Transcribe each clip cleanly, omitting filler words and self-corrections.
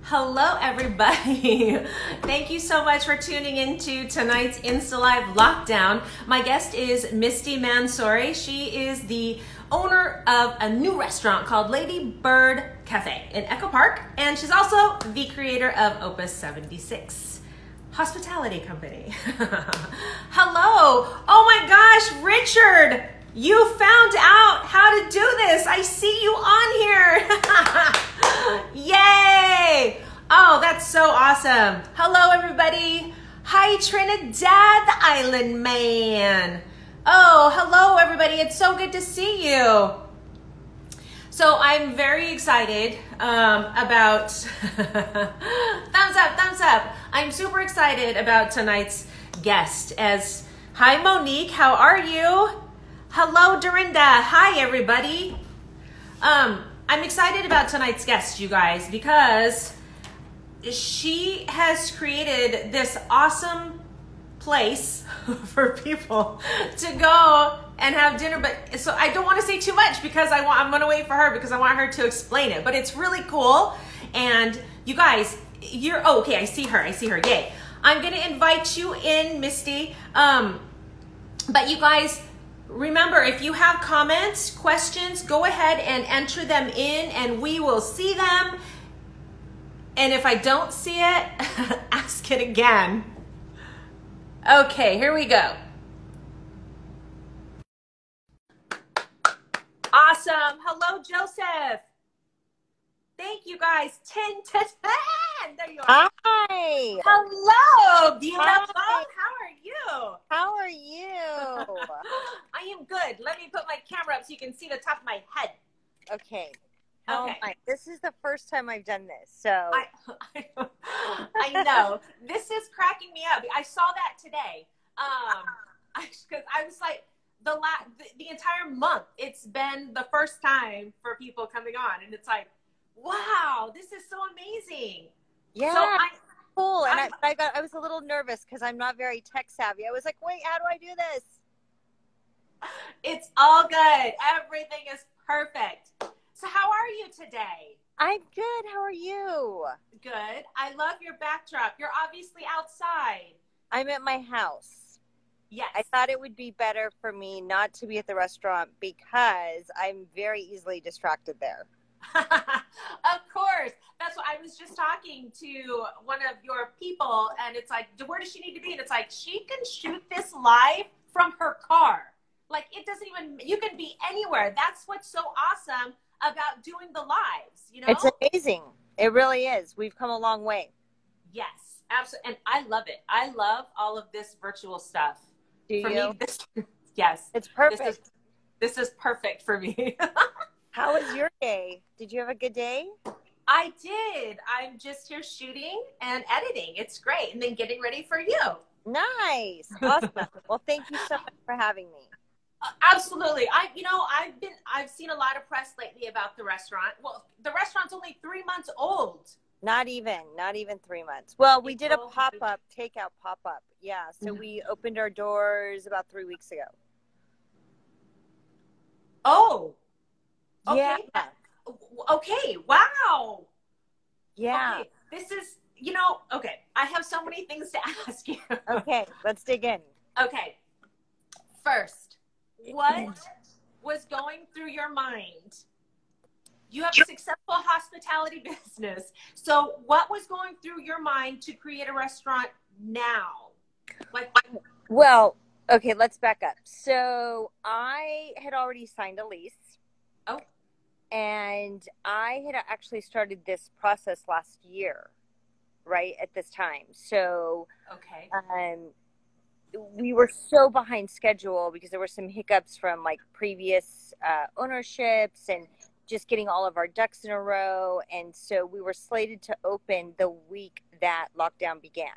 Hello, everybody. Thank you so much for tuning into tonight's Insta Live Lockdown. My guest is Misty Mansouri. She is the owner of a new restaurant called Lady Byrd Cafe in Echo Park, and she's also the creator of Opus76 hospitality company. Hello. Oh my gosh, Richard, you found out how to do this. I see you on here. Yay. Oh, that's so awesome. Hello, everybody. Hi, Trinidad, the Island Man. Oh, hello, everybody. It's so good to see you. So I'm very excited about, thumbs up, thumbs up. I'm super excited about tonight's guest. Hi, Monique, how are you? Hello, Dorinda. Hi, everybody. I'm excited about tonight's guest, you guys, because she has created this awesome place for people to go and have dinner. But so I don't want to say too much because I'm going to wait for her because I want her to explain it. But it's really cool. And you guys, okay, I see her. Yay. I'm going to invite you in, Misty. But you guys, remember, if you have comments, questions, go ahead and enter them in and we will see them. And if I don't see it, ask it again. Okay, here we go. Awesome. Hello, Joseph. Thank you, guys. 10 to 10. There you are. Hi. Hello, beautiful. Hi. How are you? I am good. Let me put my camera up so you can see the top of my head. Okay. Okay. This is the first time I've done this, so. I know. This is cracking me up. I saw that today. Because I was like, the entire month, it's been the first time for people coming on. And it's like, wow, this is so amazing. Yeah. So cool. And I was a little nervous because I'm not very tech savvy. I was like, wait, how do I do this? It's all good. Everything is perfect. So how are you today? I'm good. How are you? Good. I love your backdrop. You're obviously outside. I'm at my house. Yes. I thought it would be better for me not to be at the restaurant because I'm very easily distracted there. Of course. That's what I was just talking to one of your people, and it's like, where does she need to be? And it's like, she can shoot this live from her car. Like, it doesn't even, you can be anywhere. That's what's so awesome about doing the lives, you know? It's amazing. It really is. We've come a long way. Yes, absolutely. And I love it. I love all of this virtual stuff. Do for you? Me, yes. It's perfect. This is perfect for me. How was your day? Did you have a good day? I did. I'm just here shooting and editing. It's great. And then getting ready for you. Nice. Awesome. Well, thank you so much for having me. Absolutely. I've seen a lot of press lately about the restaurant. Well, the restaurant's only 3 months old. Not even 3 months. Well, we did a pop-up, takeout pop-up. Yeah. So we opened our doors about 3 weeks ago. Oh, okay. Yeah. Okay. Wow. Yeah. Okay. This is, okay. I have so many things to ask you. Okay. Let's dig in. Okay. First, what was going through your mind? You have a successful hospitality business. So what was going through your mind to create a restaurant now? Well, okay, let's back up. So I had already signed a lease. Oh. And I had actually started this process last year, right at this time. So okay. We were so behind schedule because there were some hiccups from like previous ownerships and just getting all of our ducks in a row. And so we were slated to open the week that lockdown began.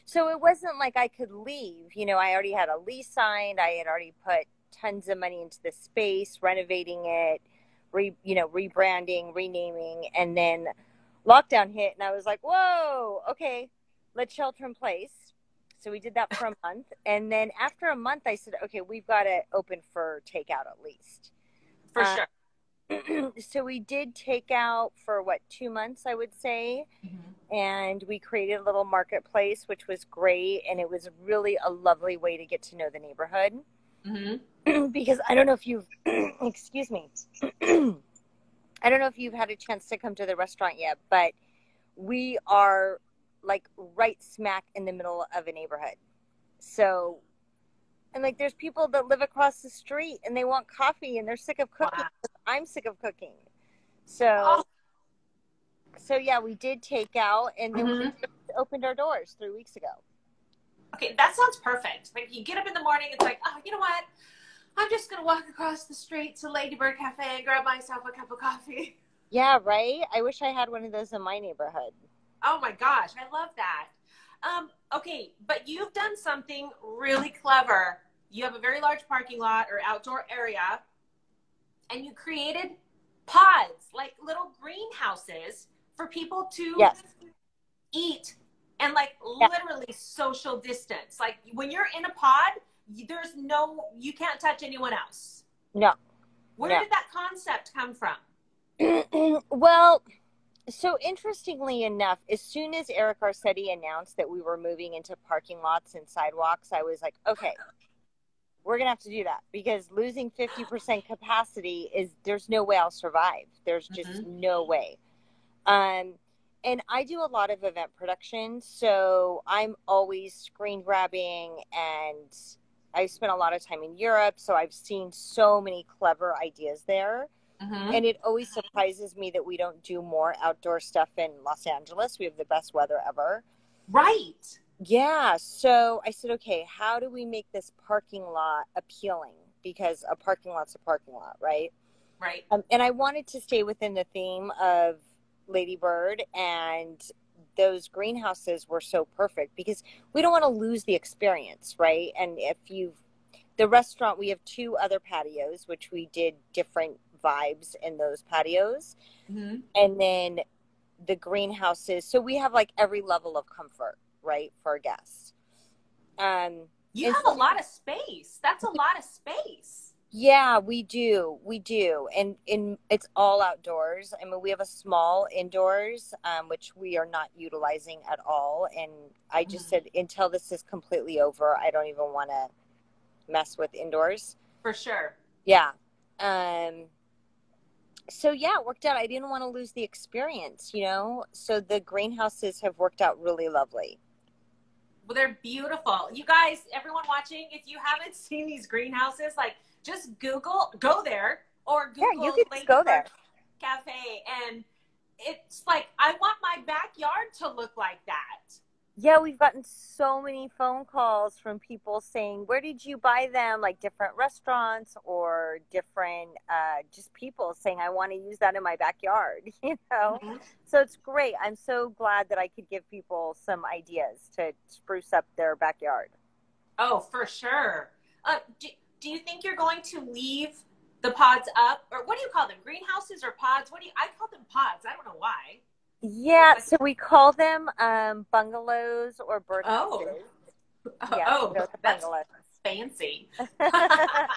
So it wasn't like I could leave. I already had a lease signed. I had already put tons of money into the space, renovating it, rebranding, renaming. And then lockdown hit and I was like, whoa, okay, let's shelter in place. So we did that for a month. And then after a month, I said, okay, we've got to open for takeout at least. For sure. So we did take out for 2 months, I would say. And we created a little marketplace, which was great. And it was really a lovely way to get to know the neighborhood. Because I don't know if you've, excuse me, I don't know if you've had a chance to come to the restaurant yet, but we are like right smack in the middle of a neighborhood. So, and like there's people that live across the street and they want coffee and they're sick of cooking. Wow. I'm sick of cooking. So, so yeah, we did take out, and then we opened our doors 3 weeks ago. Okay, that sounds perfect. Like you get up in the morning, it's like, oh, you know what? I'm just going to walk across the street to Lady Byrd Cafe and grab myself a cup of coffee. Yeah, right? I wish I had one of those in my neighborhood. Oh my gosh, I love that. Okay, but you've done something really clever. You have a very large parking lot or outdoor area, and you created pods, like little greenhouses for people to eat and like literally social distance. Like when you're in a pod, you can't touch anyone else. No. Where did that concept come from? Well, so interestingly enough, as soon as Eric Arcetti announced that we were moving into parking lots and sidewalks, I was like, okay, we're going to have to do that, because losing 50% capacity there's no way I'll survive. There's just no way. And I do a lot of event production, so I'm always screen grabbing, and I spent a lot of time in Europe, so I've seen so many clever ideas there. And it always surprises me that we don't do more outdoor stuff in Los Angeles. We have the best weather ever. Right. Yeah. So I said, okay, how do we make this parking lot appealing? Because a parking lot's a parking lot, right? Right. And I wanted to stay within the theme of Lady Byrd, and those greenhouses were so perfect because we don't want to lose the experience, right? And the restaurant, we have 2 other patios, which we did different vibes in those patios. And then the greenhouses, so we have like every level of comfort, right, for our guests. You have a lot of space. That's a lot of space. Yeah, we do. And it's all outdoors. I mean, we have a small indoors, which we are not utilizing at all. And I just said, until this is completely over, I don't even want to mess with indoors. For sure. Yeah. So yeah, it worked out. I didn't want to lose the experience, so the greenhouses have worked out really lovely. Well, they're beautiful. You guys, everyone watching, if you haven't seen these greenhouses, like just go there, or Google you can Lady go Byrd there. Cafe, and it's like, I want my backyard to look like that. Yeah, we've gotten so many phone calls from people saying, where did you buy them? Like different restaurants or different, just people saying, I want to use that in my backyard, So it's great. I'm so glad that I could give people some ideas to spruce up their backyard. Oh, for sure. Do you think you're going to leave the pods up, or what do you call them? Greenhouses or pods? I call them pods. I don't know why. Yeah, so we call them bungalows or birdhouses. That's fancy. Are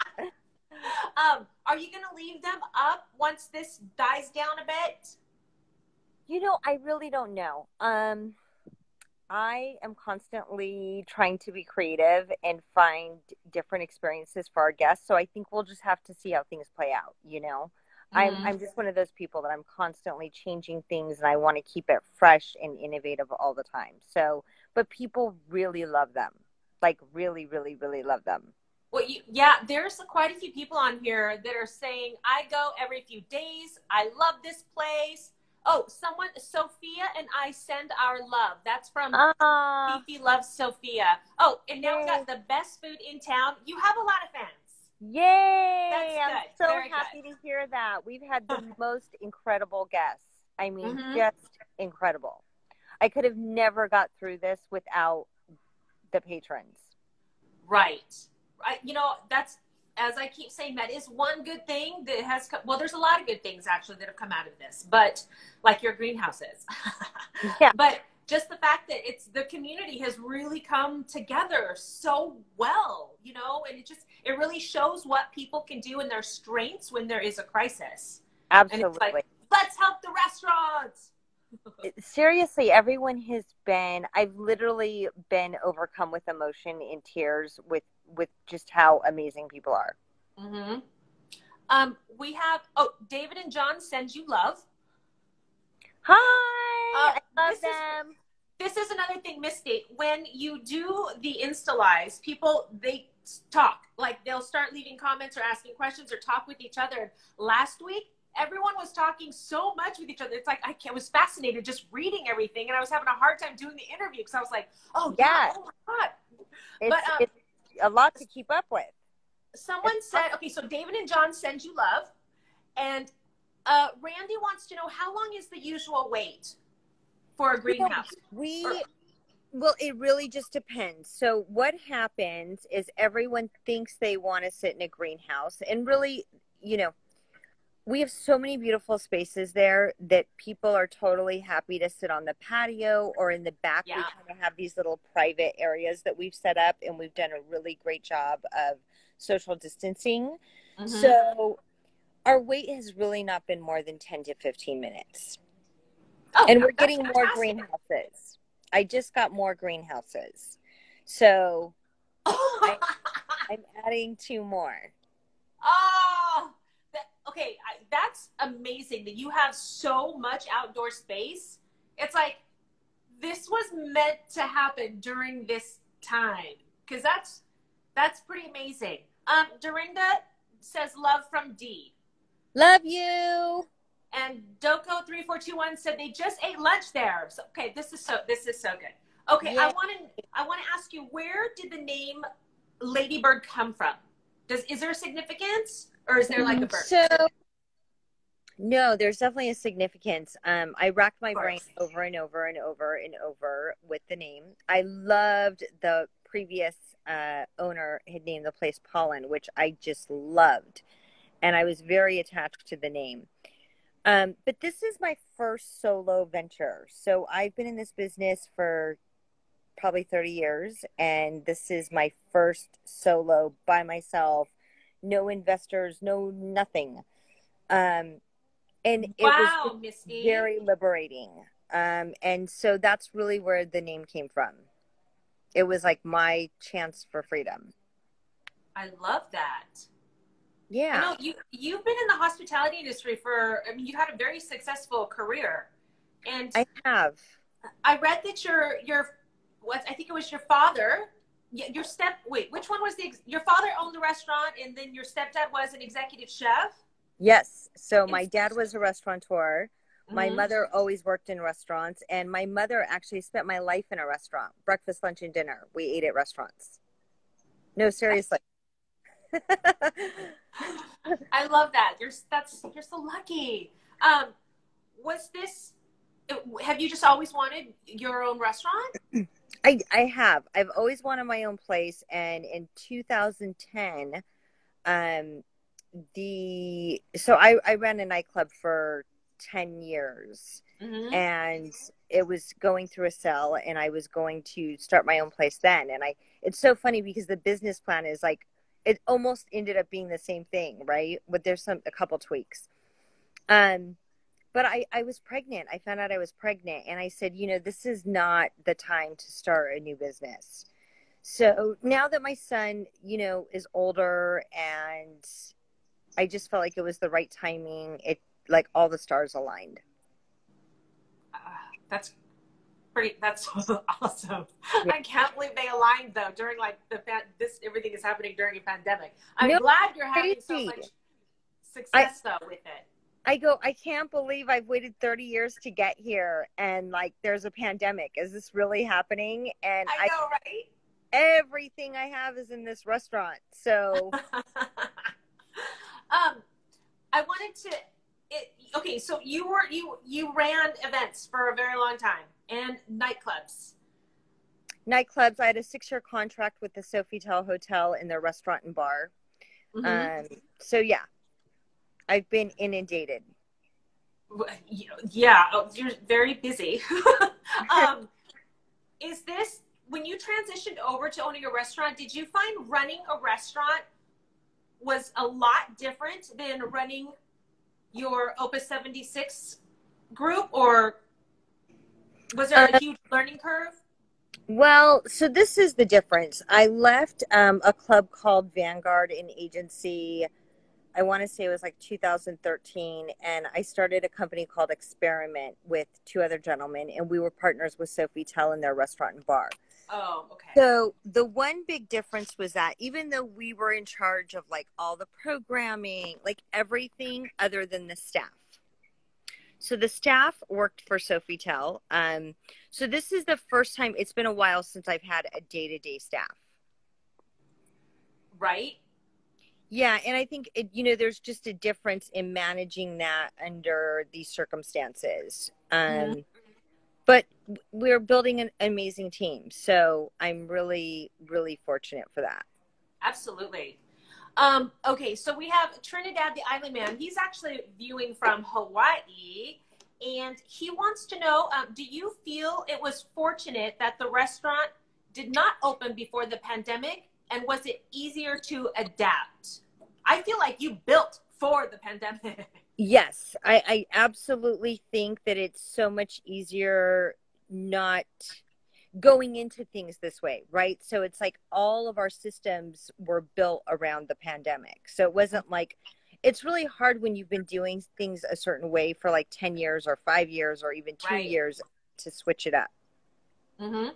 you going to leave them up once this dies down a bit? I really don't know. I am constantly trying to be creative and find different experiences for our guests. So I think we'll just have to see how things play out, I'm just one of those people that I'm constantly changing things, and I want to keep it fresh and innovative all the time. So, but people really love them, like really, really, really love them. Well, there's quite a few people on here that are saying, I go every few days. I love this place. Oh, Sophia and I send our love. That's from Fifi Loves Sophia. Oh, and now we got the best food in town. You have a lot of fans. Yay! I'm so Very happy good. to hear that. We've had the most incredible guests. I mean, just incredible. I could have never got through this without the patrons. Right. That's, as I keep saying, that is one good thing that has come. Well, there's a lot of good things actually that have come out of this, but like your greenhouses. Yeah. But just the fact that the community has really come together so well, and it really shows what people can do and their strengths when there is a crisis. And it's like, Absolutely. let's help the restaurants. Seriously, everyone has been, I've literally been overcome with emotion in tears with just how amazing people are. Mm-hmm. We have, David and John send you love. Hi, I love This them. this is another thing, Misty. When you do the Insta lives, people, they talk. Like, they'll start leaving comments or asking questions or talk with each other. Last week, everyone was talking so much with each other. It's like, I was fascinated just reading everything, and I was having a hard time doing the interview because I was like, oh, yeah, oh my God. It's a lot to keep up with. Someone said, okay, so David and John send you love. And Randy wants to know, how long is the usual wait for a greenhouse? Well, it really just depends. So what happens is everyone thinks they want to sit in a greenhouse, and really, we have so many beautiful spaces there that people are totally happy to sit on the patio or in the back. Yeah. We kind of have these little private areas that we've set up, and we've done a really great job of social distancing. Mm-hmm. So our wait has really not been more than 10 to 15 minutes. Oh, and we're getting more greenhouses. I just got more greenhouses. So I'm adding 2 more. Oh, okay. That's amazing that you have so much outdoor space. It's like, this was meant to happen during this time, because that's pretty amazing. Dorinda says love from D. Love you. And Doko3421 said they just ate lunch there. So, okay, this is so good. Okay, yeah. I want to ask you, where did the name Lady Byrd come from? Is there a significance, or is there like a bird? No, there's definitely a significance. I racked my brain over and over and over and over with the name. I loved the previous owner had named the place Pollen, which I just loved. And I was very attached to the name. But this is my first solo venture. So I've been in this business for probably 30 years. And this is my first solo by myself. No investors, no nothing. And it was Misty. Very liberating. And so that's really where the name came from. It was like my chance for freedom. I love that. Yeah. I know you've been in the hospitality industry you had a very successful career. And I have. I read that I think it was your father, which one was your father owned the restaurant, and then your stepdad was an executive chef? Yes. So my dad was a restaurateur. My Mm-hmm. mother always worked in restaurants, and my mother actually spent my life in a restaurant. Breakfast, lunch, and dinner. We ate at restaurants. No, seriously. I love that. You're so lucky. Have you just always wanted your own restaurant? I have. I've always wanted my own place, and in 2010, I ran a nightclub for 10 years. Mm-hmm. And it was going through a sell, and I was going to start my own place then. And it's so funny because the business plan is like, it almost ended up being the same thing, right? But there's a couple tweaks. But I was pregnant. I found out I was pregnant, and I said, this is not the time to start a new business. So now that my son, is older, and I just felt like it was the right timing. Like all the stars aligned. That's awesome. Yeah. I can't believe they aligned though during everything is happening during a pandemic. I'm glad you're having so much success though with it. I can't believe I've waited 30 years to get here, and there's a pandemic. Is this really happening? And I know, right? Everything I have is in this restaurant. So I wanted to okay, so you ran events for a very long time, and nightclubs. I had a 6-year contract with the Sofitel Hotel in their restaurant and bar. Mm-hmm. So yeah, I've been inundated. Yeah, you're very busy. Is this, when you transitioned over to owning a restaurant, did you find running a restaurant was a lot different than running your Opus76 group, or was there a huge learning curve? Well, so this is the difference. I left a club called Vanguard in agency. I want to say it was like 2013, and I started a company called Experiment with two other gentlemen, and we were partners with Sofitel in their restaurant and bar. Oh, okay. So the one big difference was that even though we were in charge of like all the programming, like everything other than the staff. So the staff worked for Sofitel. So this is the first time, it's been a while since I've had a day-to-day staff. Right. Yeah, and I think, there's just a difference in managing that under these circumstances. But we're building an amazing team. So I'm really, really fortunate for that. Absolutely. Okay, so we have Trinidad the Island Man. He's actually viewing from Hawaii, and he wants to know, do you feel it was fortunate that the restaurant did not open before the pandemic, and was it easier to adapt? I feel like you built for the pandemic. Yes, I absolutely think that it's so much easier not going into things this way, right? So it's like all of our systems were built around the pandemic. So it wasn't like, it's really hard when you've been doing things a certain way for like 10 years or 5 years or even 2 years to switch it up. Mm-hmm.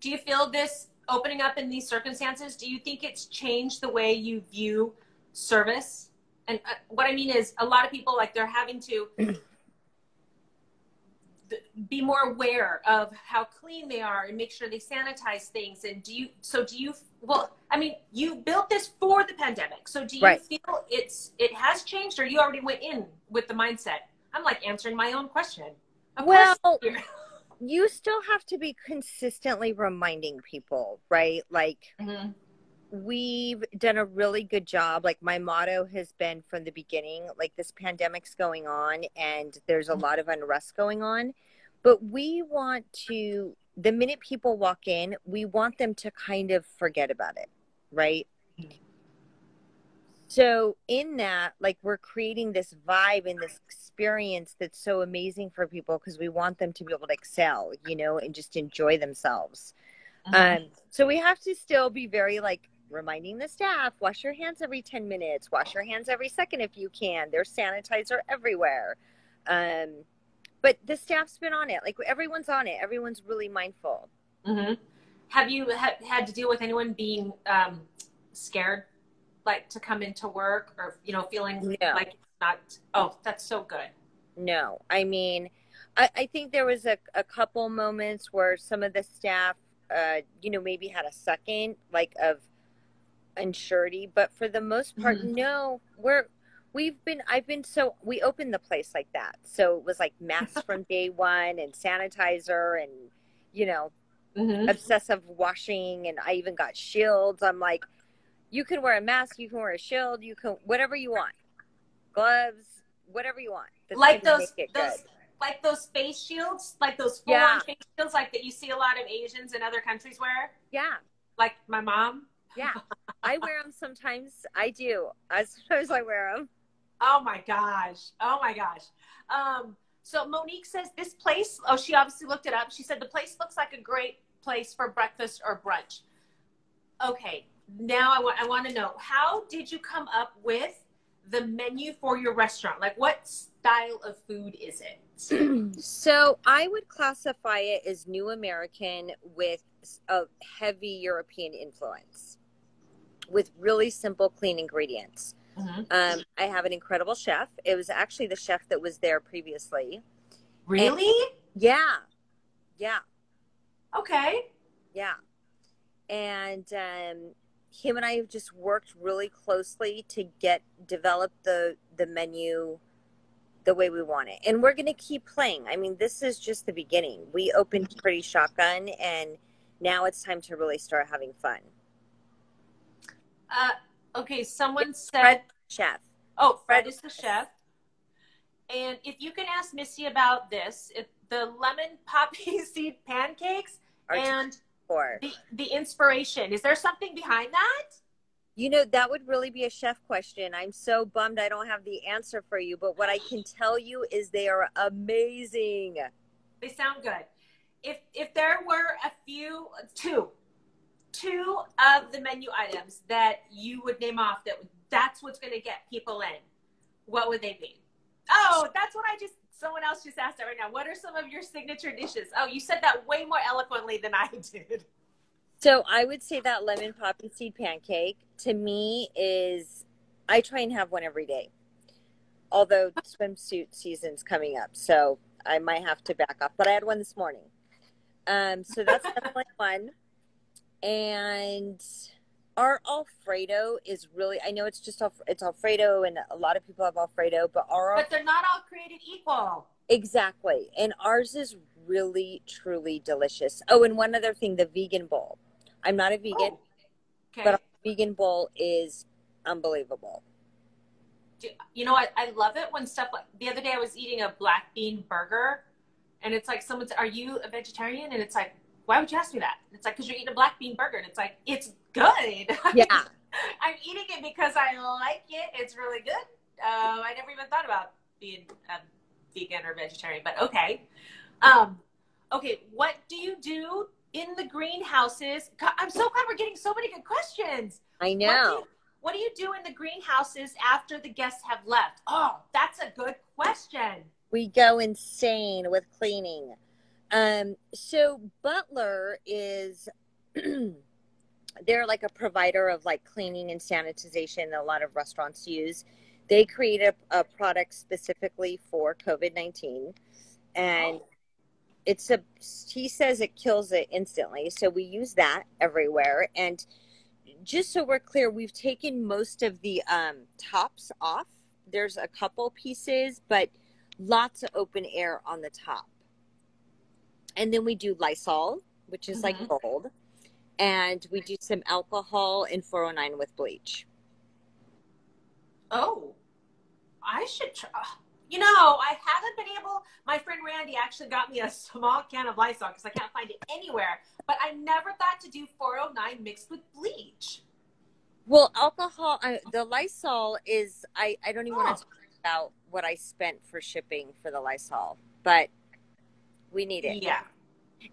Do you feel this opening up in these circumstances? Do you think it's changed the way you view service? And what I mean is, a lot of people, like, they're having to be more aware of how clean they are and make sure they sanitize things. And well, I mean, you built this for the pandemic. So do you feel it has changed, or you already went in with the mindset? I'm like answering my own question. Well, you still have to be consistently reminding people, right? Like, we've done a really good job. Like, my motto has been from the beginning, like, this pandemic's going on and there's a lot of unrest going on, but we want to, the minute people walk in, we want them to kind of forget about it, right? So in that, like, we're creating this vibe and this experience that's so amazing for people because we want them to be able to excel, and just enjoy themselves. So we have to still be very, like, reminding the staff, wash your hands every 10 minutes, wash your hands every second if you can. There's sanitizer everywhere. But the staff's been on it. Like, everyone's on it. Everyone's really mindful. Have you had to deal with anyone being scared, like, to come into work, or, feeling like not? Oh, that's so good. No, I mean, I think there was a couple moments where some of the staff, maybe had a second, like, of unsurety, but for the most part, no, we opened the place like that. So it was like masks from day one and sanitizer and, obsessive washing. And I even got shields. I'm like, you can wear a mask, you can wear a shield, you can, whatever you want, gloves, whatever you want. Like those face shields, like those full-on face shields, like that you see a lot of Asians in other countries wear. Yeah. Like my mom. Yeah. I wear them sometimes. I do. Sometimes I wear them. Oh my gosh. Oh my gosh. So Monique says this place, she obviously looked it up. She said the place looks like a great place for breakfast or brunch. Okay. Now I want to know, how did you come up with the menu for your restaurant? Like, what style of food is it? So I would classify it as New American with a heavy European influence, with really simple, clean ingredients. I have an incredible chef. It was actually the chef that was there previously. Really? Yeah. Okay. Yeah. And him and I have just worked really closely to develop the menu the way we want it. And we're going to keep playing. I mean, this is just the beginning. We opened pretty shotgun, and now it's time to really start having fun. Okay, someone said... Fred, chef. Oh, Fred is the chef. And if you can ask Misty about this, if the lemon poppy seed pancakes and the inspiration, is there something behind that? You know, that would really be a chef question. I'm so bummed I don't have the answer for you, but what I can tell you is they are amazing. They sound good. If there were two of the menu items that you would name off that's what's going to get people in, what would they be? Oh, that's what someone else just asked that right now. What are some of your signature dishes? Oh, you said that way more eloquently than I did. So I would say that lemon poppy seed pancake to me I try and have one every day. Although swimsuit season's coming up, so I might have to back off. But I had one this morning. So that's definitely one. And our Alfredo is really, I know it's Alfredo and a lot of people have Alfredo, but they're not all created equal. Exactly. And ours is really, truly delicious. Oh, and one other thing, the vegan bowl. I'm not a vegan, but our vegan bowl is unbelievable. You know, I love it when stuff like the other day I was eating a black bean burger and it's like someone said, are you a vegetarian? And it's like, why would you ask me that? And it's like, because you're eating a black bean burger. And it's like, it's good. Yeah. I'm eating it because I like it. It's really good. I never even thought about being vegan or vegetarian, but okay. Okay, what do you do in the greenhouses? God, I'm so glad we're getting so many good questions. I know. What do you do in the greenhouses after the guests have left? Oh, that's a good question. We go insane with cleaning. So Butler is, they're like a provider of like cleaning and sanitization that a lot of restaurants use. They create a product specifically for COVID-19 and he says it kills it instantly. So we use that everywhere. And just so we're clear, we've taken most of the tops off. There's a couple pieces, but lots of open air on the top. And then we do Lysol, which is like gold. And we do some alcohol and 409 with bleach. Oh, I should try. You know, I haven't been able, my friend Randy actually got me a small can of Lysol because I can't find it anywhere. But I never thought to do 409 mixed with bleach. Well, alcohol, the Lysol is, I don't even want to talk about what I spent for shipping for the Lysol, but we need it. Yeah.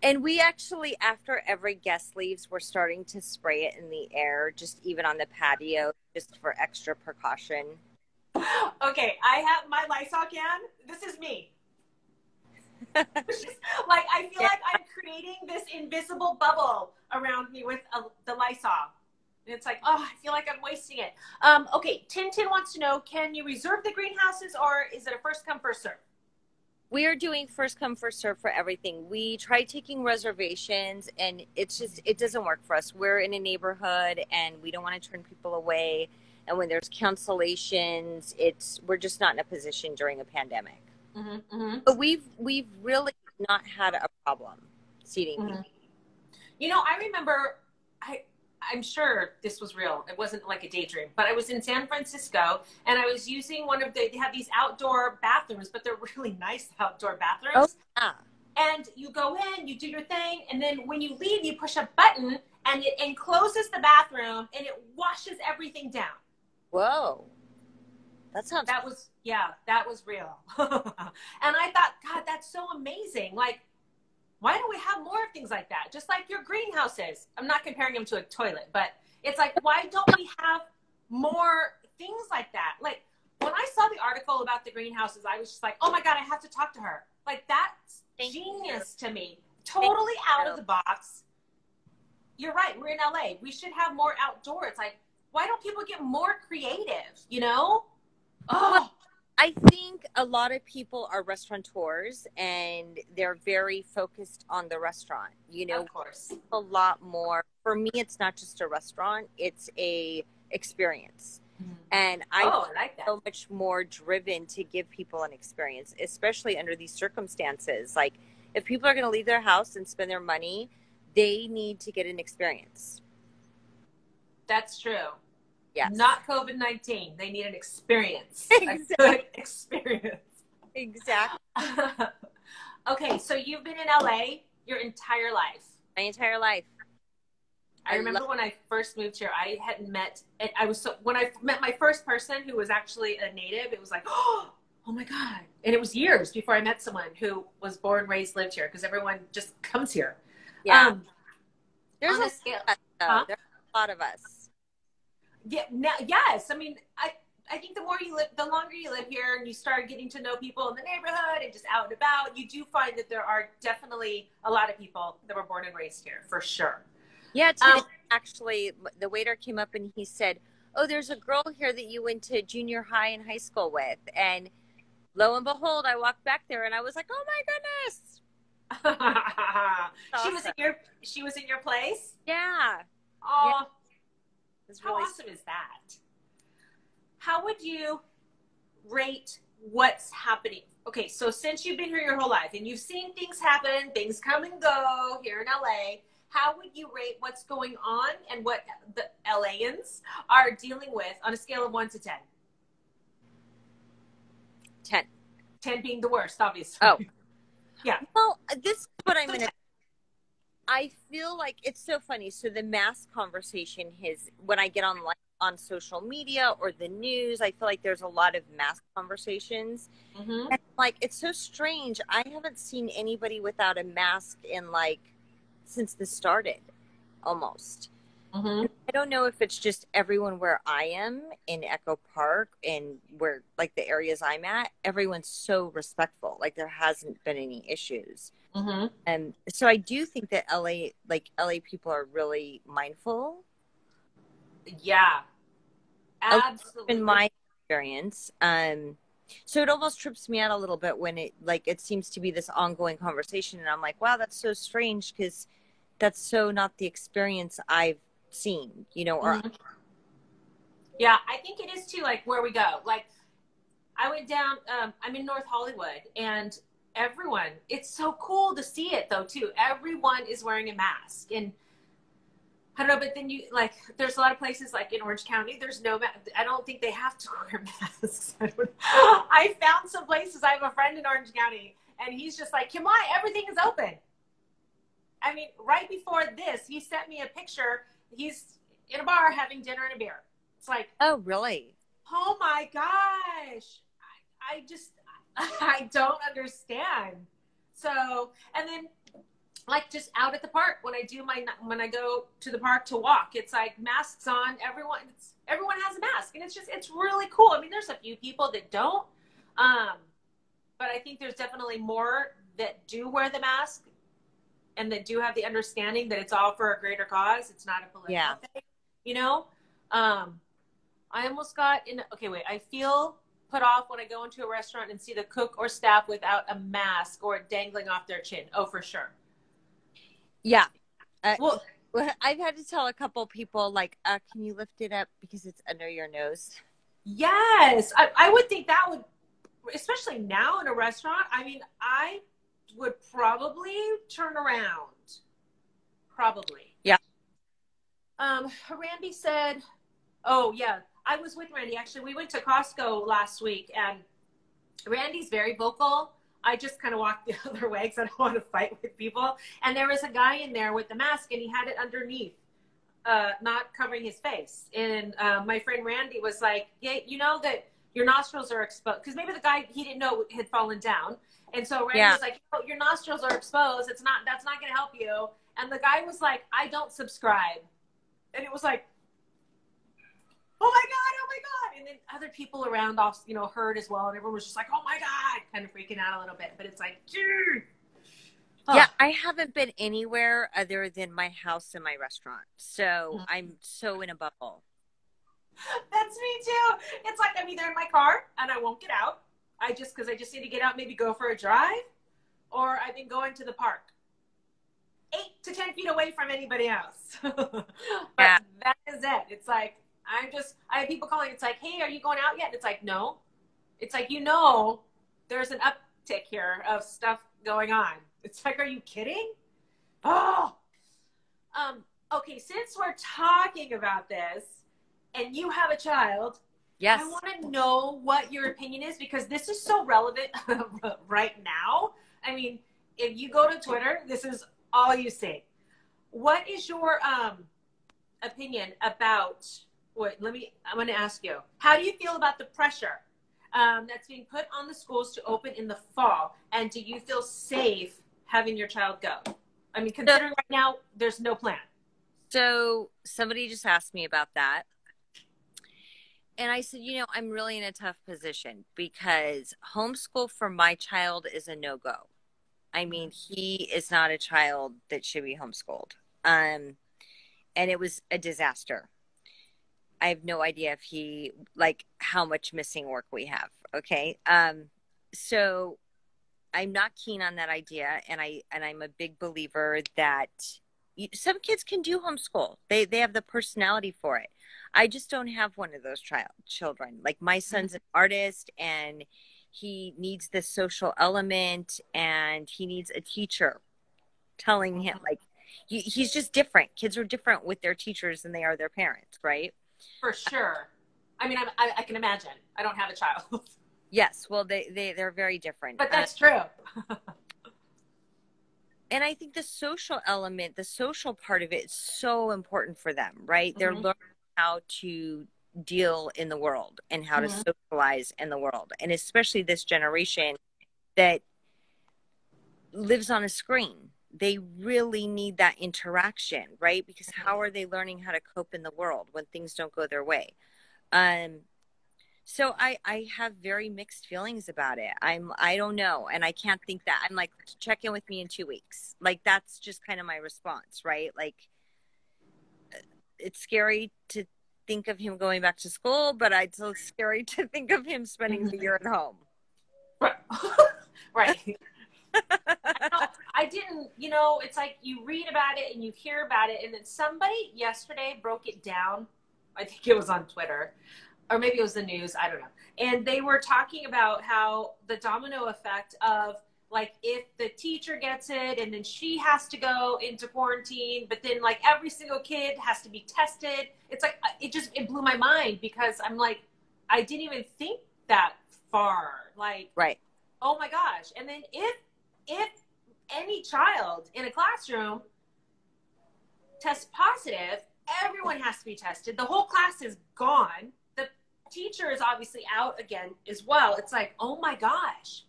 And we actually, after every guest leaves, we're starting to spray it in the air, just even on the patio, just for extra precaution. Okay, I have my Lysol can. This is me. Like, I feel like I'm creating this invisible bubble around me with the Lysol. And it's like, oh, I feel like I'm wasting it. Okay, Tintin wants to know, can you reserve the greenhouses or is it a first come, first serve? We are doing first come, first serve for everything. We try taking reservations and it doesn't work for us. We're in a neighborhood and we don't want to turn people away. And when there's cancellations, we're just not in a position during a pandemic. But we've really not had a problem seating people. You know, I remember, I'm sure this was real. It wasn't like a daydream, but I was in San Francisco and I was using they have these outdoor bathrooms, but they're really nice outdoor bathrooms. Oh, yeah. And you go in, you do your thing, and then when you leave, you push a button and it encloses the bathroom and it washes everything down. Whoa. That was real. And I thought, God, that's so amazing. Like, why don't we have more things like that? Just like your greenhouses. I'm not comparing them to a toilet, but it's like, why don't we have more things like that? Like, when I saw the article about the greenhouses, I was just like, oh my God, I have to talk to her. Like, that's genius to me. Totally out of the box. You're right. We're in LA. We should have more outdoor. It's like, why don't people get more creative, you know? Oh. Well, I think a lot of people are restaurateurs and they're very focused on the restaurant. You know, of course. A lot more. For me, it's not just a restaurant, it's a experience. And I like that. So much more driven to give people an experience, especially under these circumstances. Like, if people are going to leave their house and spend their money, they need to get an experience. That's true. Yes. Not COVID-19. They need an experience. Exactly. A good experience. Exactly. Okay, so you've been in LA your entire life. My entire life. I remember when I first moved here, I hadn't met, and when I met my first person who was actually a native, it was like, oh my God. And it was years before I met someone who was born, raised, lived here, because everyone just comes here. Yeah. There's on a a scale. huh? There's a lot of us. Yeah. Yes. I mean, I think the more you live, the longer you live here and you start getting to know people in the neighborhood and just out and about, you do find that there are definitely a lot of people that were born and raised here, for sure. Yeah, today actually the waiter came up and he said, oh, there's a girl here that you went to junior high and high school with. And lo and behold, I walked back there and I was like, oh my goodness. Awesome. She was in your place? Yeah. Oh, yeah. How awesome is that? How would you rate what's happening? Okay, so since you've been here your whole life and you've seen things happen, things come and go here in LA, how would you rate what's going on and what the LAians are dealing with on a scale of 1 to 10? 10. 10 being the worst, obviously. Oh. Yeah. Well, this is what I'm going to... I feel like it's so funny. So the mask conversation when I get on social media or the news, I feel like there's a lot of mask conversations. Mm-hmm. And like, it's so strange. I haven't seen anybody without a mask since this started, almost. Mm-hmm. I don't know if it's just everyone where I am in Echo Park and where like the areas I'm at, everyone's so respectful. Like there hasn't been any issues. Mm-hmm. And so I do think that LA people are really mindful. Yeah, absolutely. In my experience. So it almost trips me out a little bit when it seems to be this ongoing conversation. And I'm like, wow, that's so strange because that's so not the experience I've seen, or mm-hmm. Yeah, I think it is too, like where we go. Like I went down, I'm in North Hollywood and everyone, it's so cool to see it though too. Everyone is wearing a mask and I don't know, but then there's a lot of places like in Orange County, there's no mask. I don't think they have to wear masks. I found some places. I have a friend in Orange County and he's just like, Kim, why everything is open? I mean, right before this, he sent me a picture. He's in a bar having dinner and a beer. It's like, oh, really? Oh my gosh. I don't understand. So, and then like just out at the park when I go to the park to walk, it's like masks on, everyone has a mask and it's really cool. I mean, there's a few people that don't, but I think there's definitely more that do wear the mask and that do have the understanding that it's all for a greater cause. It's not a political thing, I almost got in. Okay, wait, I feel put off when I go into a restaurant and see the cook or staff without a mask or dangling off their chin. Oh, for sure. Yeah. Well, I've had to tell a couple people like, can you lift it up because it's under your nose? Yes. I would think that would, especially now in a restaurant. I mean, I would probably turn around. Probably. Yeah. Randy said, oh yeah, I was with Randy. Actually, we went to Costco last week and Randy's very vocal. I just kind of walked the other way because I don't want to fight with people. And there was a guy in there with the mask and he had it underneath, not covering his face. And my friend Randy was like, yeah, you know that your nostrils are exposed. Because maybe the guy, he didn't know had fallen down. And so Randy was like, oh, your nostrils are exposed. That's not going to help you. And the guy was like, I don't subscribe. And it was like, oh my God. And then other people around heard as well. And everyone was just like, oh my God, kind of freaking out a little bit. But it's like, oh. Yeah, I haven't been anywhere other than my house and my restaurant. So I'm so in a bubble. That's me too. It's like I'm either in my car and I won't get out. Because I just need to get out, maybe go for a drive. Or I've been going to the park 8 to 10 feet away from anybody else. But that is it. It's like, I have people calling. It's like, hey, are you going out yet? And it's like, no. It's like, there's an uptick here of stuff going on. It's like, are you kidding? Oh, okay. Since we're talking about this and you have a child, yes, I want to know what your opinion is because this is so relevant right now. I mean, if you go to Twitter, this is all you see. What is your, opinion about I'm going to ask you, how do you feel about the pressure that's being put on the schools to open in the fall? And do you feel safe having your child go? I mean, considering right now there's no plan. So somebody just asked me about that. And I said, I'm really in a tough position because homeschool for my child is a no-go. I mean, he is not a child that should be homeschooled. And it was a disaster. I have no idea if how much missing work we have. Okay. So I'm not keen on that idea. And I'm a big believer that some kids can do homeschool. They have the personality for it. I just don't have one of those children. Like my son's an artist and he needs the social element and he needs a teacher telling him he's just different. Kids are different with their teachers than they are their parents, right? For sure. I mean, I can imagine. I don't have a child. Yes. Well, they're very different. But that's true. And I think the social element, the social part of it is so important for them, right? They're learning how to deal in the world and how to socialize in the world. And especially this generation that lives on a screen. They really need that interaction, right? Because how are they learning how to cope in the world when things don't go their way? So I have very mixed feelings about it. I don't know. And I can't think that. I'm like, check in with me in 2 weeks. Like, that's just kind of my response, right? Like, it's scary to think of him going back to school, but it's so scary to think of him spending the year at home. Right. I didn't, it's like you read about it and you hear about it. And then somebody yesterday broke it down. I think it was on Twitter or maybe it was the news. I don't know. And they were talking about how the domino effect of like, if the teacher gets it and then she has to go into quarantine, but then like every single kid has to be tested. It's like, it blew my mind because I'm like, I didn't even think that far. Like, right. Oh my gosh. And then if any child in a classroom tests positive, everyone has to be tested. The whole class is gone. The teacher is obviously out again as well. It's like, oh my gosh.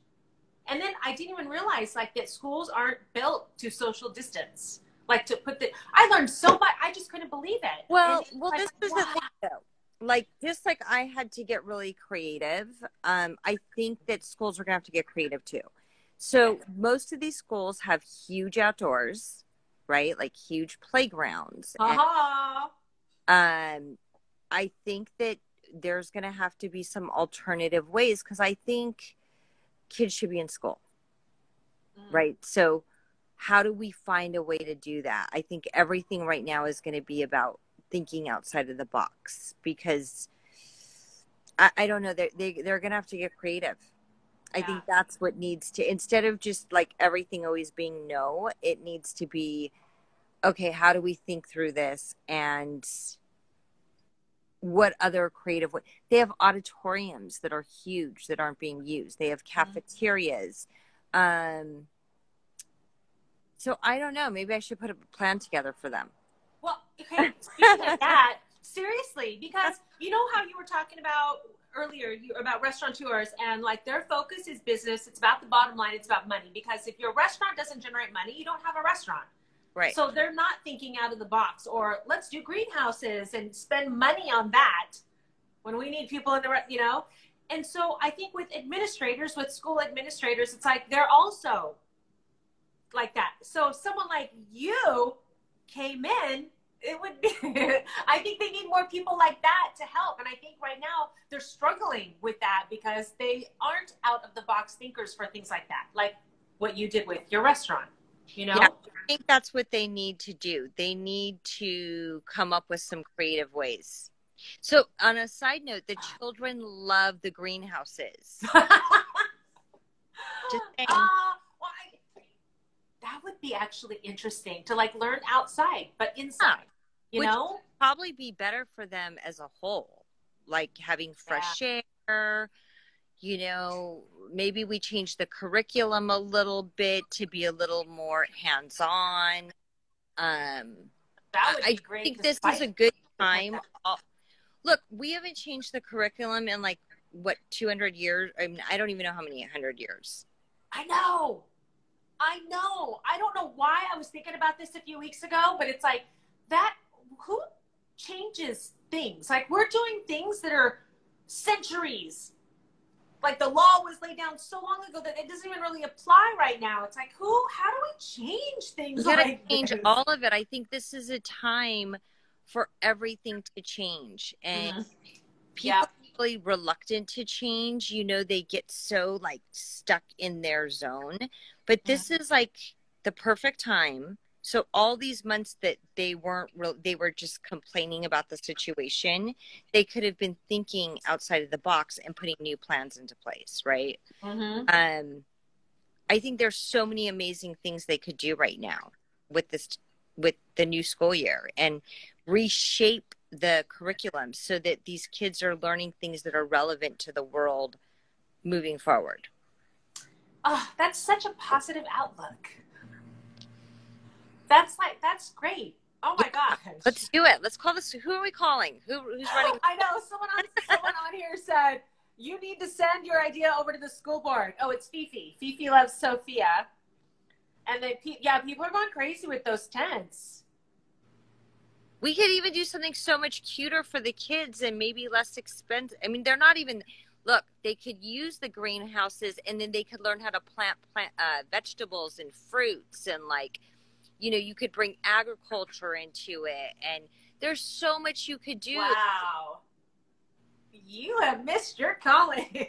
And then I didn't even realize like that schools aren't built to social distance. Like to put I learned so much. I just couldn't believe it. Well, like, this is the thing though. Like, just like I had to get really creative, I think that schools are going to have to get creative too. So most of these schools have huge outdoors, right? Like huge playgrounds. And, I think that there's going to have to be some alternative ways because I think kids should be in school, right? So how do we find a way to do that? I think everything right now is going to be about thinking outside of the box because I don't know, they're going to have to get creative. I think that's what needs to, instead of just like everything always being no, it needs to be, okay, how do we think through this and what other creative way? They have auditoriums that are huge that aren't being used. They have cafeterias. So I don't know, maybe I should put a plan together for them. Well, okay, speaking of that, seriously, because you know how you were talking about earlier about restaurateurs and like their focus is business. It's about the bottom line. It's about money because if your restaurant doesn't generate money, you don't have a restaurant. Right. So they're not thinking out of the box or let's do greenhouses and spend money on that when we need people in the, And so I think with administrators, with school administrators, it's like they're also like that. So if someone like you came in, it would be, I think they need more people like that to help. And I think right now they're struggling with that because they aren't out of the box thinkers for things like that. Like what you did with your restaurant, Yeah, I think that's what they need to do. They need to come up with some creative ways. So on a side note, the children love the greenhouses. Just saying. That would be actually interesting to like learn outside, but inside, Which would probably be better for them as a whole, like having fresh air, maybe we change the curriculum a little bit to be a little more hands-on. That would I be great. think this is a good time. Look, we haven't changed the curriculum in like, what, 200 years? I mean, I don't even know how many 100 years. I know. I don't know why I was thinking about this a few weeks ago, but it's like that, who changes things? Like, we're doing things that are centuries. Like, the law was laid down so long ago that it doesn't even really apply right now. It's like, how do we change things? We gotta like change this? all of it. I think this is a time for everything to change. And people are really reluctant to change. You know, they get so like stuck in their zone. But this is like the perfect time. So all these months that they were just complaining about the situation, they could have been thinking outside of the box and putting new plans into place, right? I think there's so many amazing things they could do right now with the new school year, and reshape the curriculum so that these kids are learning things that are relevant to the world moving forward. Oh, that's such a positive outlook. That's great. Oh my gosh. Let's do it. Let's call this. Who are we calling? Who's running? I know someone on here said you need to send your idea over to the school board. Oh, it's Fifi. Fifi loves Sophia. And then, people are going crazy with those tents. We could even do something so much cuter for the kids and maybe less expensive. I mean, they're not even, look, they could use the greenhouses, and then they could learn how to plant vegetables and fruits, and like, you know, you could bring agriculture into it, and there's so much you could do. Wow. You have missed your calling.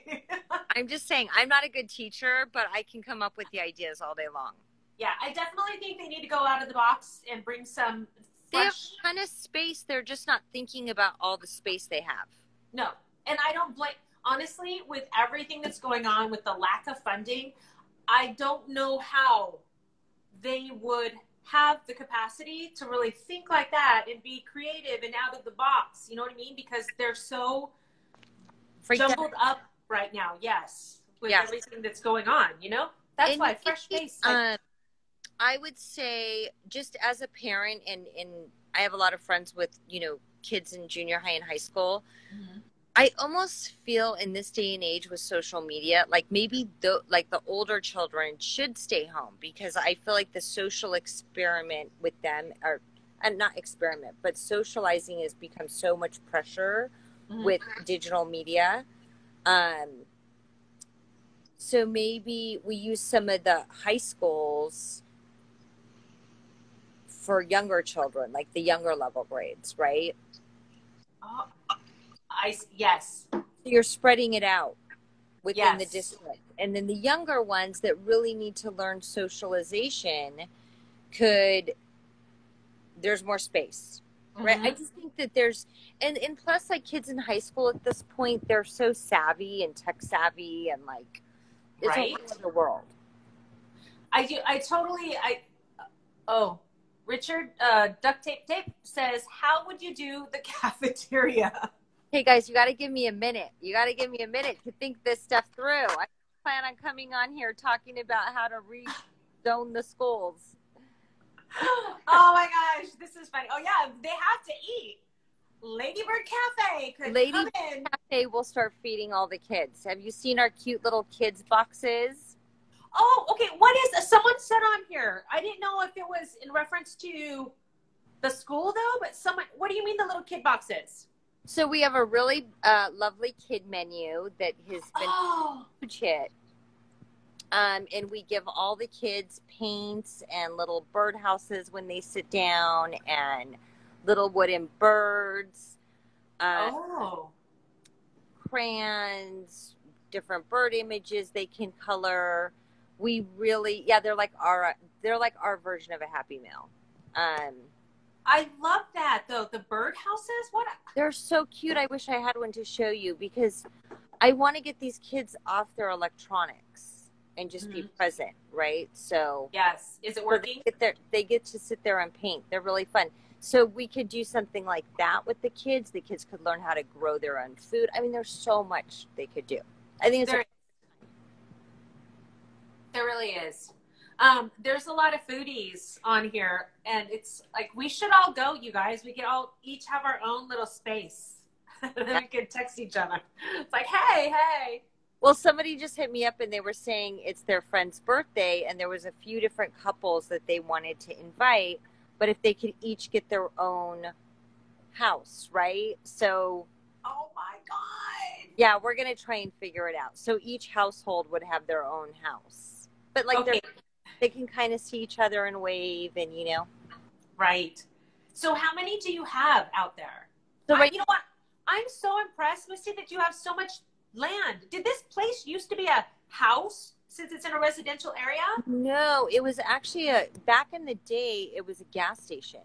I'm just saying, I'm not a good teacher, but I can come up with the ideas all day long. Yeah, I definitely think they need to go out of the box and bring some fresh... They have a ton of space. They're just not thinking about all the space they have. No, and I don't blame... Honestly, with everything that's going on with the lack of funding, I don't know how they would have the capacity to really think like that and be creative and out of the box. You know what I mean? Because they're so jumbled up right now. Yes, with everything that's going on. You know, that's why fresh space. I would say, just as a parent, and I have a lot of friends with, you know, kids in junior high and high school. I almost feel in this day and age with social media, like maybe the older children should stay home, because I feel like the social experiment with them, and not experiment, but socializing has become so much pressure with digital media. So maybe we use some of the high schools for younger children, like the younger level grades, right? Oh, yes. So you're spreading it out within the district. And then the younger ones that really need to learn socialization there's more space, right? I just think that there's, and plus, like, kids in high school at this point, they're so savvy and tech savvy, and like, it's a whole other world. Richard Duct Tape says, how would you do the cafeteria? Hey guys, you got to give me a minute. You got to give me a minute to think this stuff through. I plan on coming on here talking about how to rezone the schools. Oh my gosh, this is funny. Oh yeah, they have to eat. Lady Byrd Cafe could come in. Cafe will start feeding all the kids. Have you seen our cute little kids boxes? Oh, okay. What is, someone said on here, I didn't know if it was in reference to the school though, but what do you mean the little kid boxes? So we have a really lovely kid menu that has been a huge hit. And we give all the kids paints and little birdhouses when they sit down, and little wooden birds, crayons, different bird images they can color. We really, they're like our version of a Happy Meal. I love that though. The birdhouses, they're so cute. I wish I had one to show you, because I want to get these kids off their electronics and just be present, right? So yes, is it working? They get to sit there and paint. They're really fun. So we could do something like that with the kids. The kids could learn how to grow their own food. I mean, there's so much they could do. I think there really is. There's a lot of foodies on here, and it's like we should all go, you guys. We can all each have our own little space. Then we can text each other. It's like, hey, hey. Well, somebody just hit me up and they were saying it's their friend's birthday, and there was a few different couples that they wanted to invite, but if they could each get their own house, right? So, oh my God. Yeah, we're going to try and figure it out. So each household would have their own house. But like Okay. they can kind of see each other and wave and, you know. Right. So how many do you have out there? So You know what? I'm so impressed, Misty, that you have so much land. Did this place used to be a house since it's in a residential area? No, it was actually back in the day, it was a gas station.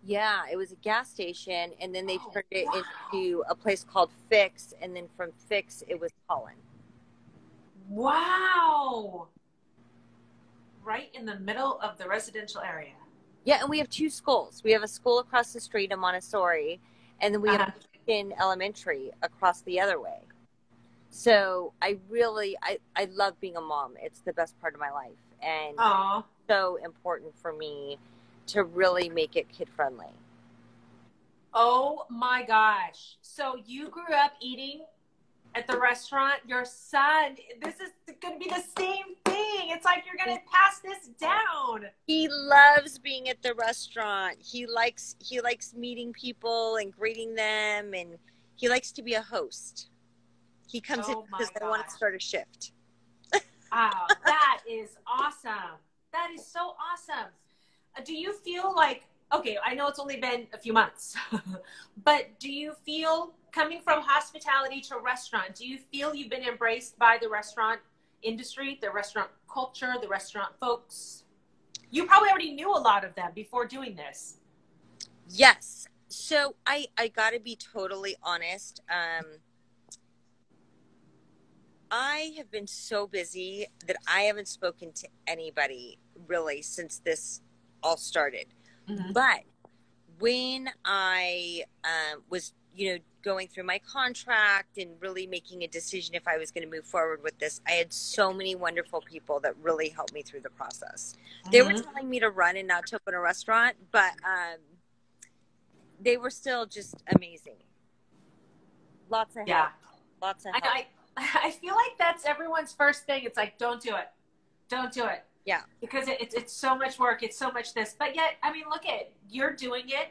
Yeah, it was a gas station, and then they turned it into a place called Fix, and then from Fix, it was Pollen. Wow. Right in the middle of the residential area. Yeah, and we have 2 schools. We have a school across the street in Montessori, and then we have in elementary across the other way. So I love being a mom. It's the best part of my life, and so important for me to really make it kid friendly. Oh my gosh. So you grew up eating at the restaurant. Your son, this is going to be the same thing. It's like you're going to pass this down. He loves being at the restaurant. He likes meeting people and greeting them, and he likes to be a host. He comes in because I want to start a shift. Wow, that is awesome. That is so awesome. Do you feel like, okay, I know it's only been a few months, but do you feel, coming from hospitality to restaurant, do you feel you've been embraced by the restaurant industry, the restaurant culture, the restaurant folks? You probably already knew a lot of them before doing this. Yes. So I got to be totally honest. I have been so busy that I haven't spoken to anybody really since this all started. Mm-hmm. But when I was, going through my contract and really making a decision if I was going to move forward with this, I had so many wonderful people that really helped me through the process. Mm-hmm. They were telling me to run and not to open a restaurant, but they were still just amazing. Lots of help. Lots of help. I feel like that's everyone's first thing. It's like, don't do it. Don't do it. Yeah. Because it's so much work. It's so much this. But yet, I mean, look at, you're doing it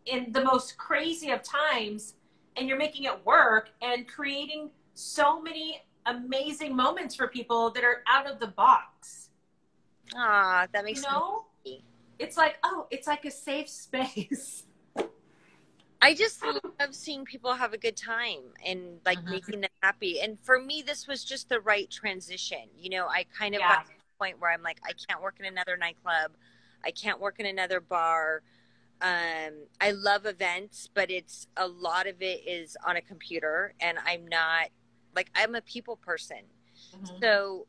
in the most crazy of times, and you're making it work and creating so many amazing moments for people that are out of the box. Ah, that makes sense. It's like, it's like a safe space. I just love seeing people have a good time and making them happy. And for me, this was just the right transition. I kind of got to the point where I'm like, I can't work in another nightclub. I can't work in another bar. I love events, but a lot of it is on a computer, and I'm not I'm a people person. Mm-hmm. So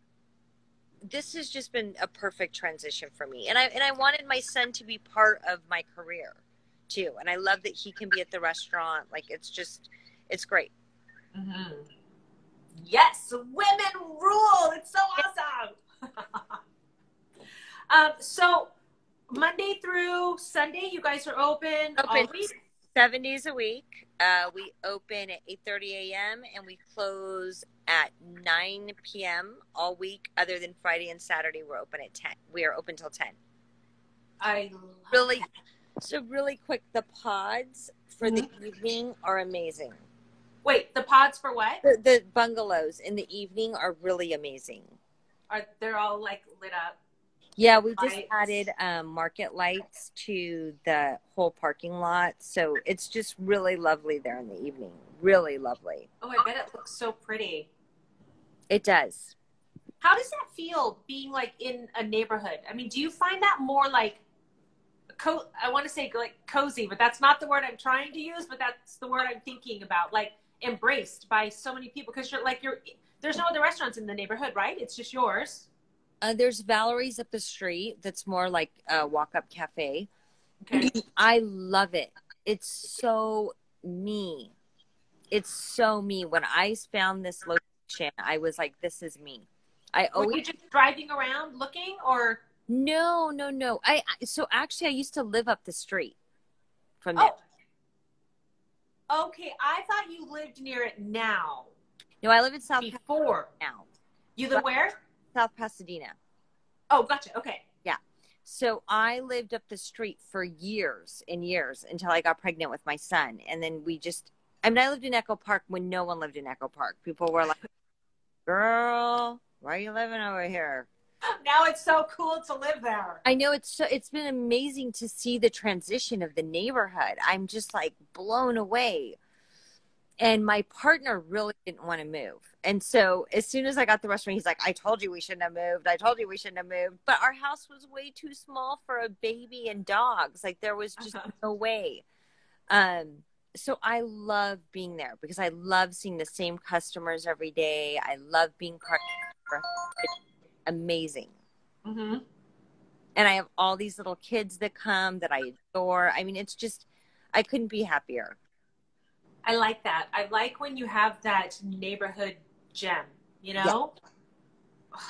this has just been a perfect transition for me. And I wanted my son to be part of my career too. And I love that he can be at the restaurant. It's great. Mm-hmm. Yes. Women rule. It's so awesome. So Monday through Sunday, you guys are open all week? 7 days a week. We open at 8:30 a.m. and we close at 9 p.m. all week, other than Friday and Saturday. We're open at 10. We are open till 10. So really quick, the pods for the evening are amazing. Wait, the pods for what? The bungalows in the evening are really amazing. They're all lit up? Yeah, we just added market lights to the whole parking lot. So it's just really lovely there in the evening. Really lovely. Oh, I bet it looks so pretty. It does. How does that feel being in a neighborhood? I mean, do you find that more I want to say cozy, but that's not the word I'm trying to use, but that's the word I'm thinking about. Embraced by so many people, because there's no other restaurants in the neighborhood, right? It's just yours. There's Valerie's up the street. That's more like a walk-up cafe. Okay. I love it. It's so me. It's so me. When I found this location, I was like, this is me. I Were always you just driving around looking or? no. So actually I used to live up the street from there. Oh, okay. I thought you lived near it now. No, I live in South Before. Pasadena now. You live where? South Pasadena. Oh, gotcha. Okay. Yeah. So I lived up the street for years and years until I got pregnant with my son. And then I lived in Echo Park when no one lived in Echo Park. People were like, girl, why are you living over here? Now it's so cool to live there. I know it's been amazing to see the transition of the neighborhood. I'm just like blown away. And my partner really didn't want to move. And so as soon as I got the restaurant, he's like, I told you we shouldn't have moved. I told you we shouldn't have moved. But our house was way too small for a baby and dogs. Like there was just no way. So I love being there because I love seeing the same customers every day. I love being part of it. It's amazing. Mm-hmm. And I have all these little kids that come that I adore. I mean, it's just, I couldn't be happier. I like that. I like when you have that neighborhood gem, you know? Yeah.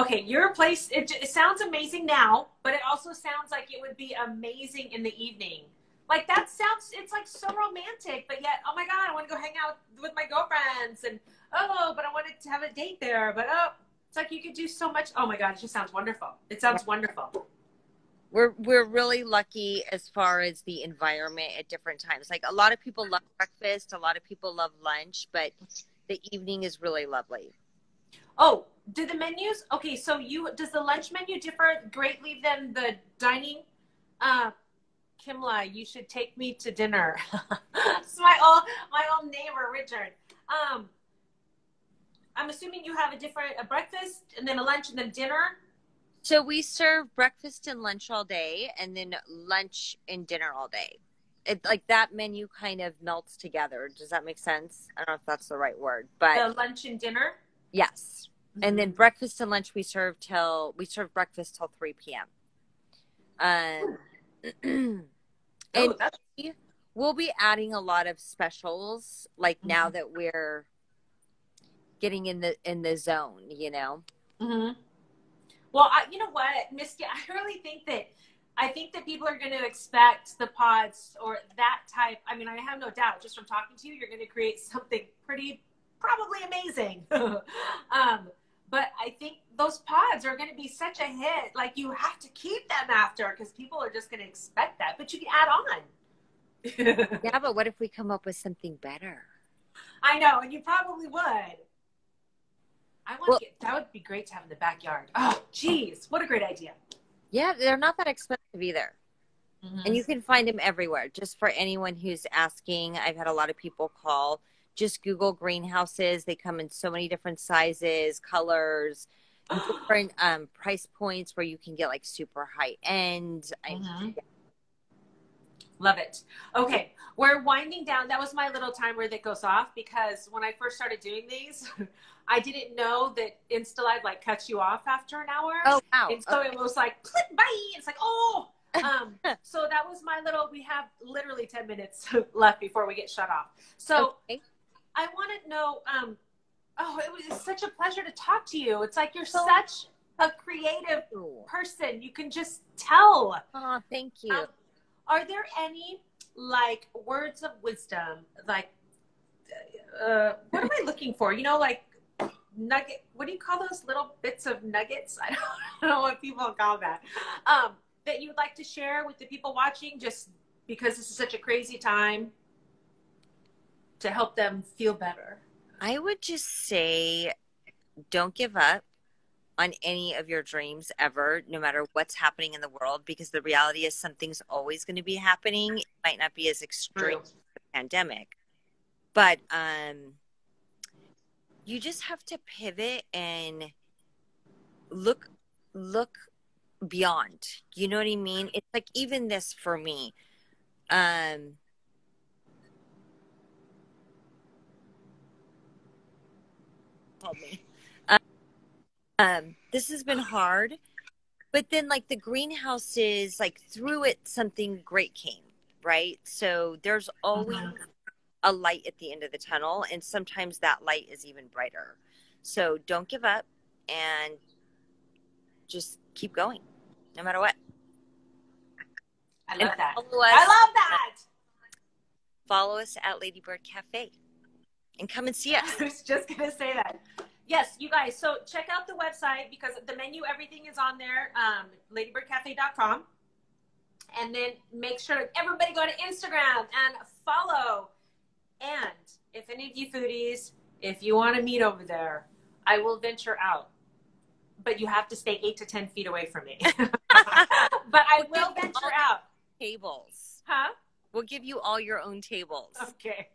Okay, your place, it sounds amazing now, but it also sounds like it would be amazing in the evening. Like that sounds, it's like so romantic, but yet, oh my God, I want to go hang out with my girlfriends and, oh, but I wanted to have a date there, but oh, it's like you could do so much. Oh my God, it just sounds wonderful. It sounds wonderful. We're really lucky as far as the environment at different times. Like a lot of people love breakfast, a lot of people love lunch, but the evening is really lovely. Oh, do the menus? Okay, so does the lunch menu differ greatly than the dining? Kimla, you should take me to dinner. It's my old neighbor, Richard. I'm assuming you have a breakfast and then a lunch and then dinner. So we serve breakfast and lunch all day and then lunch and dinner all day. It like that menu kind of melts together. Does that make sense? I don't know if that's the right word, but the lunch and dinner? Yes. Mm-hmm. And then breakfast and lunch we serve breakfast till 3 p.m. And we'll be adding a lot of specials like now that we're getting in the zone, you know. Mm-hmm. Well, you know what, Misty, I really think that people are going to expect the pods or that type. I mean, I have no doubt just from talking to you, you're going to create something probably amazing. But I think those pods are going to be such a hit. Like you have to keep them after because people are just going to expect that, but you can add on. Yeah, but what if we come up with something better? I know. And you probably would. That would be great to have in the backyard. Oh, geez. What a great idea. Yeah, they're not that expensive either. Mm-hmm. And you can find them everywhere. Just for anyone who's asking, I've had a lot of people call. Just Google greenhouses. They come in so many different sizes, colors, different price points where you can get like super high end. Love it. Okay, we're winding down. That was my little timer that goes off because when I first started doing these, I didn't know that InstaLive like cuts you off after an hour. Oh, wow. And so it was like, click, bye. It's like, oh. So that was my we have literally 10 minutes left before we get shut off. So okay. I want to know, it was such a pleasure to talk to you. It's like you're such a creative person. You can just tell. Oh, thank you. Are there any like words of wisdom? Like, what am I looking for? You know, like nugget. What do you call those little bits of nuggets? I don't know what people call that. That you'd like to share with the people watching, just because this is such a crazy time, to help them feel better. I would just say, don't give up on any of your dreams ever, no matter what's happening in the world, because the reality is something's always going to be happening. It might not be as extreme as the pandemic, but you just have to pivot and look beyond. You know what I mean? It's like even this for me. Help me. This has been hard, but then like the greenhouses, like through it, something great came, right? So there's always a light at the end of the tunnel, and sometimes that light is even brighter. So don't give up and just keep going no matter what. I love that. I love that. Follow us at Lady Byrd Cafe and come and see us. I was just going to say that. Yes, you guys. So check out the website because the menu, everything is on there, ladybirdcafe.com. And then make sure everybody go to Instagram and follow. And if any of you foodies, if you want to meet over there, I will venture out. But you have to stay 8 to 10 feet away from me. But I will venture out. Tables. Huh? We'll give you all your own tables. Okay.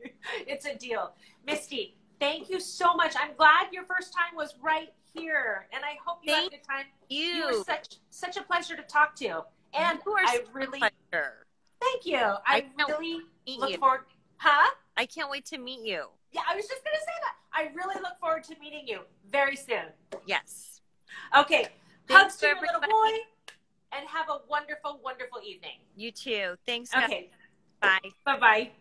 It's a deal. Misty, thank you so much. I'm glad your first time was right here. And I hope you had a good time. You were such a pleasure to talk to. And I really, thank you. I really look forward. Huh? I can't wait to meet you. Yeah, I was just going to say that. I really look forward to meeting you very soon. Yes. Okay. Hugs to your little boy and have a wonderful, wonderful evening. You too. Thanks. Okay. Bye. Bye-bye.